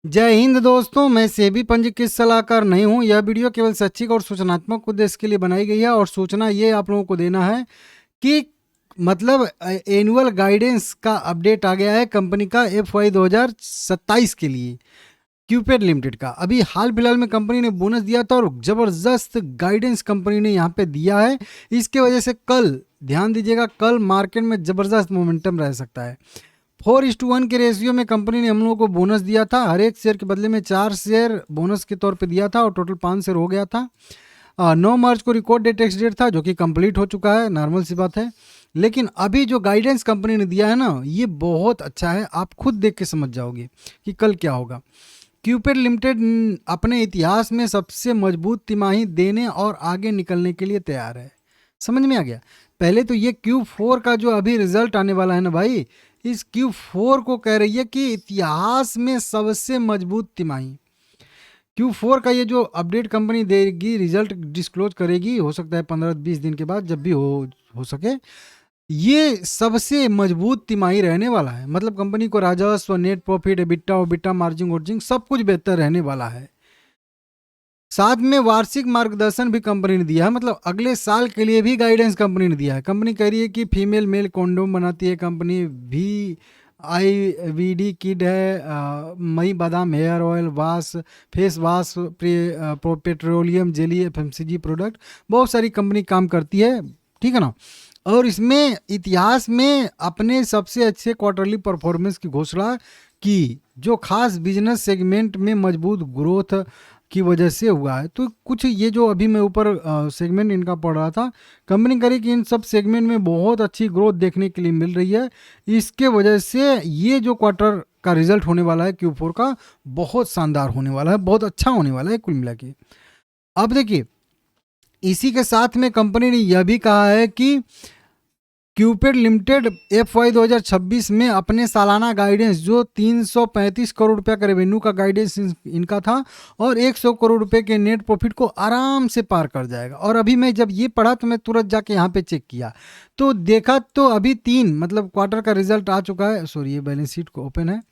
जय हिंद दोस्तों, मैं सेबी पंजीकृत सलाहकार नहीं हूं। यह वीडियो केवल शैक्षिक और सूचनात्मक उद्देश्य के लिए बनाई गई है और सूचना ये आप लोगों को देना है कि मतलब एनुअल गाइडेंस का अपडेट आ गया है कंपनी का FY 2027 के लिए क्यूपेड लिमिटेड का। अभी हाल फिलहाल में कंपनी ने बोनस दिया था और ज़बरदस्त गाइडेंस कंपनी ने यहाँ पे दिया है। इसके वजह से कल ध्यान दीजिएगा, कल मार्केट में ज़बरदस्त मोमेंटम रह सकता है। 4:1 के रेशियो में कंपनी ने हम लोगों को बोनस दिया था। हर एक शेयर के बदले में 4 शेयर बोनस के तौर पे दिया था और टोटल 5 शेयर हो गया था। 9 मार्च को रिकॉर्ड डेट टेक्स डेट था जो कि कंप्लीट हो चुका है, नॉर्मल सी बात है। लेकिन अभी जो गाइडेंस कंपनी ने दिया है ना, ये बहुत अच्छा है। आप खुद देख के समझ जाओगे कि कल क्या होगा। क्यूपेड लिमिटेड अपने इतिहास में सबसे मजबूत तिमाही देने और आगे निकलने के लिए तैयार है। समझ में आ गया। पहले तो ये Q4 का जो अभी रिजल्ट आने वाला है ना भाई, इस Q4 को कह रही है कि इतिहास में सबसे मजबूत तिमाही। Q4 का ये जो अपडेट कंपनी देगी, रिजल्ट डिस्क्लोज करेगी, हो सकता है 15-20 दिन के बाद, जब भी हो सके। ये सबसे मजबूत तिमाही रहने वाला है। मतलब कंपनी को राजस्व, net profit, EBITDA margin virgin सब कुछ बेहतर रहने वाला है। साथ में वार्षिक मार्गदर्शन भी कंपनी ने दिया है। मतलब अगले साल के लिए भी गाइडेंस कंपनी ने दिया है। कंपनी कह रही है कि फीमेल मेल कॉन्डोम बनाती है कंपनी, VIVD किड है, मई बादाम hair oil, wash, face wash, petroleum jelly, FMCG product, बहुत सारी कंपनी काम करती है। ठीक है ना। और इसमें इतिहास में अपने सबसे अच्छे क्वार्टरली परफॉर्मेंस की घोषणा की, जो खास बिजनेस सेगमेंट में मजबूत ग्रोथ की वजह से हुआ है। तो कुछ ये जो अभी मैं ऊपर सेगमेंट इनका पढ़ रहा था, कंपनी करी कि इन सब सेगमेंट में बहुत अच्छी ग्रोथ देखने के लिए मिल रही है। इसके वजह से ये जो क्वार्टर का रिजल्ट होने वाला है Q4 का, बहुत शानदार होने वाला है, बहुत अच्छा होने वाला है कुल मिला के। अब देखिए, इसी के साथ में कंपनी ने यह भी कहा है कि क्यूपेड लिमिटेड FY 2026 में अपने सालाना गाइडेंस, जो 335 करोड़ रुपए का रेवेन्यू का गाइडेंस इनका था और 100 करोड़ रुपए के नेट प्रॉफिट को आराम से पार कर जाएगा। और अभी मैं जब ये पढ़ा तो मैं तुरंत जाके यहाँ पे चेक किया तो देखा तो अभी 3 मतलब क्वार्टर का रिजल्ट आ चुका है। सॉरी, ये बैलेंस शीट को ओपन है,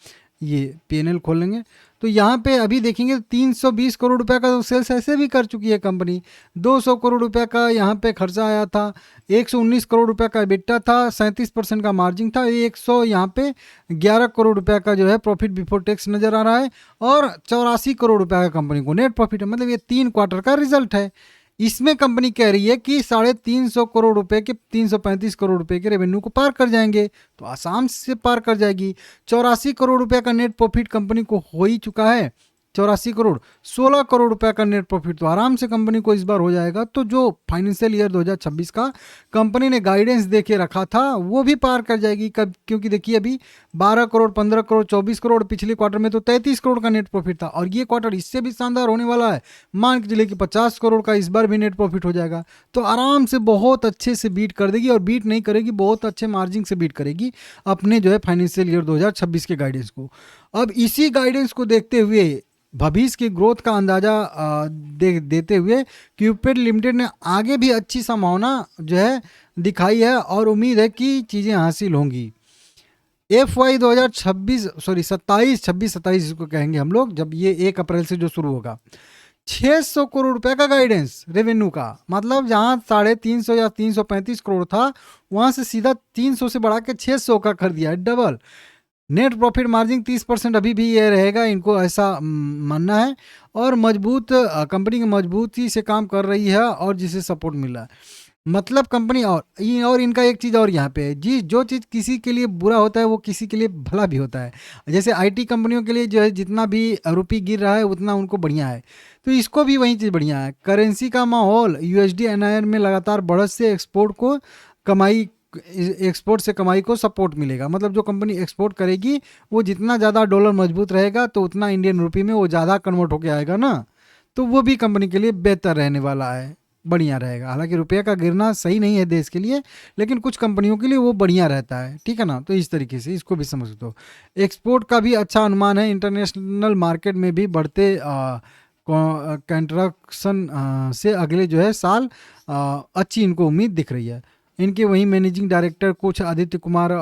ये PNL खोल लेंगे तो यहाँ पे अभी देखेंगे 320 करोड़ रुपए का तो सेल्स ऐसे भी कर चुकी है कंपनी। 200 करोड़ रुपए का यहाँ पे खर्चा आया था। 119 करोड़ रुपए का EBITDA था, 37% का मार्जिन था। 100 यहाँ पे 11 करोड़ रुपए का जो है प्रॉफिट बिफोर टैक्स नजर आ रहा है और 84 करोड़ रुपए का कंपनी को नेट प्रॉफिट है। मतलब ये 3 क्वार्टर का रिजल्ट है। इसमें कंपनी कह रही है कि 350 करोड़ रुपए के 335 करोड़ रुपए के रेवेन्यू को पार कर जाएंगे, तो आसाम से पार कर जाएगी। 84 करोड़ रुपए का नेट प्रॉफिट कंपनी को हो ही चुका है। 84 करोड़, 16 करोड़ रुपए का नेट प्रॉफिट तो आराम से कंपनी को इस बार हो जाएगा। तो जो फाइनेंशियल ईयर 2026 का कंपनी ने गाइडेंस दे के रखा था वो भी पार कर जाएगी। कब? क्योंकि देखिए अभी 12 करोड़, 15 करोड़, 24 करोड़, पिछले क्वार्टर में तो 33 करोड़ का नेट प्रॉफिट था और ये क्वार्टर इससे भी शानदार होने वाला है। मान के चलिए कि 50 करोड़ का इस बार भी नेट प्रॉफिट हो जाएगा। तो आराम से बहुत अच्छे से बीट कर देगी और बीट नहीं करेगी, बहुत अच्छे मार्जिन से बीट करेगी अपने जो है फाइनेंशियल ईयर 2026 के गाइडेंस को। अब इसी गाइडेंस को देखते हुए, भविष्य की ग्रोथ का अंदाजा देते हुए क्यूपेड लिमिटेड ने आगे भी अच्छी संभावना जो है दिखाई है और उम्मीद है कि चीज़ें हासिल होंगी। FY 2026 सॉरी 27 इसको कहेंगे हम लोग, जब ये 1 अप्रैल से जो शुरू होगा, 600 करोड़ रुपए का गाइडेंस रेवेन्यू का। मतलब जहां 350 या 335 करोड़ था, वहां से सीधा 300 से बढ़ा के 600 का कर दिया है, डबल। नेट प्रॉफिट मार्जिन 30% अभी भी ये रहेगा, इनको ऐसा मानना है। और मजबूत कंपनी की मजबूती से काम कर रही है और जिसे सपोर्ट मिल रहा है। मतलब कंपनी और इनका एक चीज़ और यहाँ पे है जी, जो चीज़ किसी के लिए बुरा होता है वो किसी के लिए भला भी होता है। जैसे IT कंपनियों के लिए जो है जितना भी रुपये गिर रहा है उतना उनको बढ़िया है, तो इसको भी वही चीज़ बढ़िया है। करेंसी का माहौल USD NIR में लगातार बढ़त से एक्सपोर्ट से कमाई को सपोर्ट मिलेगा। मतलब जो कंपनी एक्सपोर्ट करेगी वो जितना ज़्यादा डॉलर मजबूत रहेगा तो उतना इंडियन रुपये में वो ज़्यादा कन्वर्ट होके आएगा ना, तो वो भी कंपनी के लिए बेहतर रहने वाला है, बढ़िया रहेगा। हालांकि रुपये का गिरना सही नहीं है देश के लिए, लेकिन कुछ कंपनियों के लिए वो बढ़िया रहता है। ठीक है ना। तो इस तरीके से इसको भी समझ दो। एक्सपोर्ट का भी अच्छा अनुमान है। इंटरनेशनल मार्केट में भी बढ़ते कंट्रक्शन से अगले जो है साल अच्छी इनको उम्मीद दिख रही है। इनके वहीं मैनेजिंग डायरेक्टर कुछ आदित्य कुमार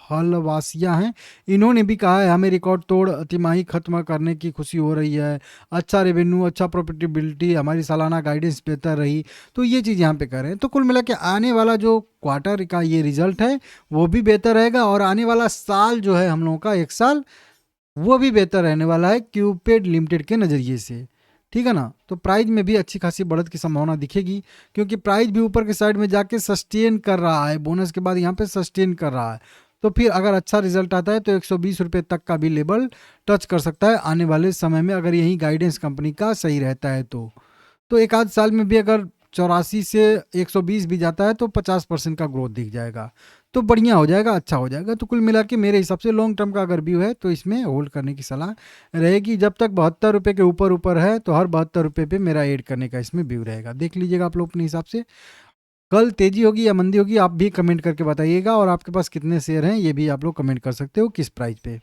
हलवासिया हैं, इन्होंने भी कहा है हमें रिकॉर्ड तोड़ तिमाही खत्म करने की खुशी हो रही है, अच्छा रेवेन्यू, अच्छा प्रॉफिटेबिलिटी, हमारी सालाना गाइडेंस बेहतर रही। तो ये चीज़ यहाँ पे कर रहे हैं। तो कुल मिला के आने वाला जो क्वार्टर का ये रिजल्ट है वो भी बेहतर रहेगा, और आने वाला साल जो है हम लोगों का 1 साल वो भी बेहतर रहने वाला है क्यूपेड लिमिटेड के नज़रिए से। ठीक है ना। तो प्राइस में भी अच्छी खासी बढ़त की संभावना दिखेगी, क्योंकि प्राइस भी ऊपर के साइड में जाके सस्टेन कर रहा है, बोनस के बाद यहाँ पे सस्टेन कर रहा है। तो फिर अगर अच्छा रिजल्ट आता है तो 120 रुपये तक का भी लेवल टच कर सकता है आने वाले समय में, अगर यही गाइडेंस कंपनी का सही रहता है तो एक आध साल में भी अगर 84 से 120 भी जाता है तो 50% का ग्रोथ दिख जाएगा, तो बढ़िया हो जाएगा, अच्छा हो जाएगा। तो कुल मिला के मेरे हिसाब से लॉन्ग टर्म का अगर व्यू है तो इसमें होल्ड करने की सलाह रहेगी। जब तक 72 रुपये के ऊपर ऊपर है तो हर 72 रुपये पे मेरा ऐड करने का इसमें व्यू रहेगा। देख लीजिएगा आप लोग अपने हिसाब से। कल तेजी होगी या मंदी होगी आप भी कमेंट करके बताइएगा, और आपके पास कितने शेयर हैं ये भी आप लोग कमेंट कर सकते हो, किस प्राइस पे।